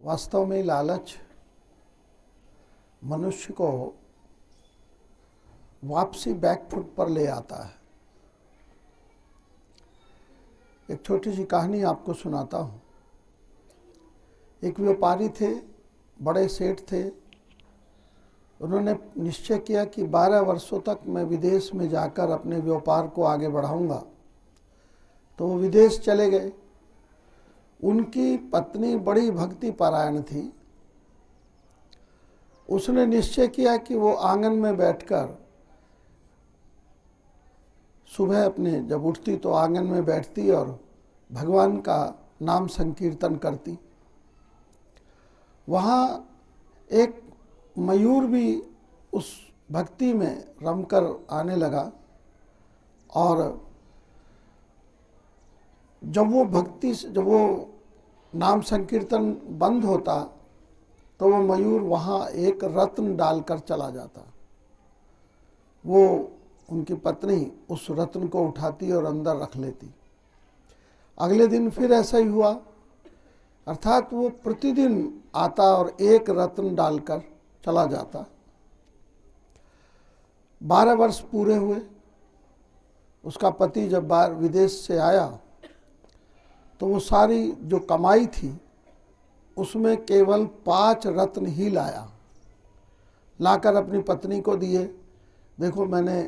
वास्तव में लालच मनुष्य को वापसी बैकफुट पर ले आता है। एक छोटी सी कहानी आपको सुनाता हूँ। एक व्यापारी थे, बड़े सेठ थे। उन्होंने निश्चय किया कि 12 वर्षों तक मैं विदेश में जाकर अपने व्यापार को आगे बढ़ाऊंगा। तो वो विदेश चले गए। उनकी पत्नी बड़ी भक्ति परायण थी। उसने निश्चय किया कि वो आंगन में बैठकर सुबह अपने जब उठती तो आंगन में बैठती और भगवान का नाम संकीर्तन करती। वहाँ एक मयूर भी उस भक्ति में रमकर आने लगा और जब वो नाम संकीर्तन बंद होता तो वो मयूर वहाँ एक रत्न डालकर चला जाता। वो उनकी पत्नी उस रत्न को उठाती और अंदर रख लेती। अगले दिन फिर ऐसा ही हुआ, अर्थात वो प्रतिदिन आता और एक रत्न डालकर चला जाता। 12 वर्ष पूरे हुए। उसका पति जब बाहर विदेश से आया तो वो सारी जो कमाई थी उसमें केवल 5 रत्न ही लाया। लाकर अपनी पत्नी को दिए। देखो, मैंने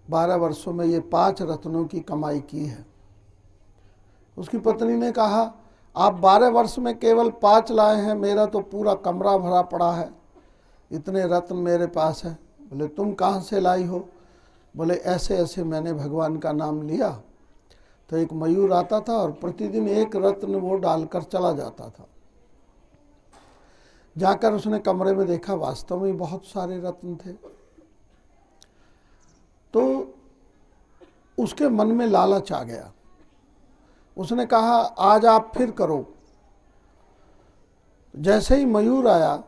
12 वर्षों में ये 5 रत्नों की कमाई की है। उसकी पत्नी ने कहा, आप 12 वर्ष में केवल 5 लाए हैं, मेरा तो पूरा कमरा भरा पड़ा है, इतने रत्न मेरे पास है। बोले, तुम कहाँ से लाई हो? बोले, ऐसे ऐसे मैंने भगवान का नाम लिया तो एक मयूर आता था और प्रतिदिन एक रत्न वो डालकर चला जाता था। जाकर उसने कमरे में देखा, वास्तव में बहुत सारे रत्न थे। तो उसके मन में लालच आ गया। उसने कहा, आज आप फिर करो। जैसे ही मयूर आया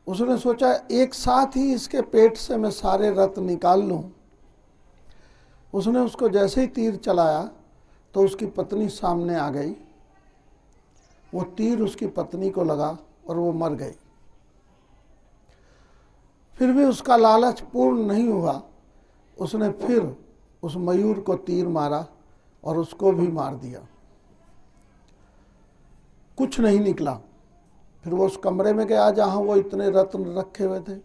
उसने सोचा एक साथ ही इसके पेट से मैं सारे रत्न निकाल लूं। उसने उसको जैसे ही तीर चलाया तो उसकी पत्नी सामने आ गई। वो तीर उसकी पत्नी को लगा और वो मर गई। फिर भी उसका लालच पूर्ण नहीं हुआ। उसने फिर उस मयूर को तीर मारा और उसको भी मार दिया। कुछ नहीं निकला। फिर वो उस कमरे में गया जहाँ वो इतने रत्न रखे हुए थे।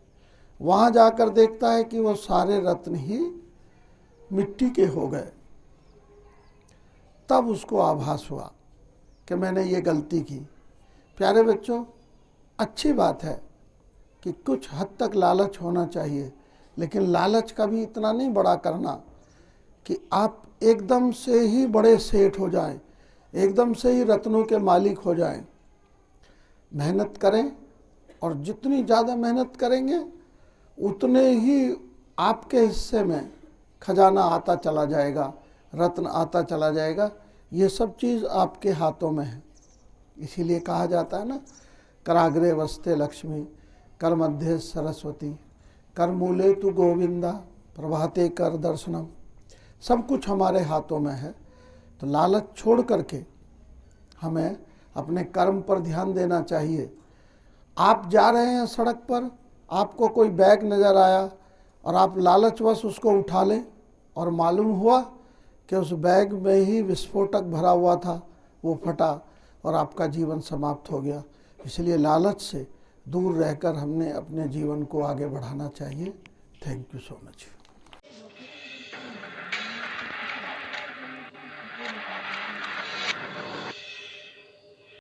वहाँ जाकर देखता है कि वो सारे रत्न ही मिट्टी के हो गए। तब उसको आभास हुआ कि मैंने ये गलती की। प्यारे बच्चों, अच्छी बात है कि कुछ हद तक लालच होना चाहिए, लेकिन लालच का भी इतना नहीं बड़ा करना कि आप एकदम से ही बड़े सेठ हो जाएं, एकदम से ही रत्नों के मालिक हो जाएं। मेहनत करें और जितनी ज़्यादा मेहनत करेंगे उतने ही आपके हिस्से में खजाना आता चला जाएगा, रत्न आता चला जाएगा। ये सब चीज़ आपके हाथों में है। इसीलिए कहा जाता है ना, कराग्रे वस्ते लक्ष्मी, कर मध्य सरस्वती, कर मूले तु गोविंदा, प्रभाते कर दर्शनम। सब कुछ हमारे हाथों में है। तो लालच छोड़ करके हमें अपने कर्म पर ध्यान देना चाहिए। आप जा रहे हैं सड़क पर, आपको कोई बैग नज़र आया और आप लालचवश उसको उठा लें और मालूम हुआ कि उस बैग में ही विस्फोटक भरा हुआ था, वो फटा और आपका जीवन समाप्त हो गया। इसलिए लालच से दूर रहकर हमने अपने जीवन को आगे बढ़ाना चाहिए। Thank you so much.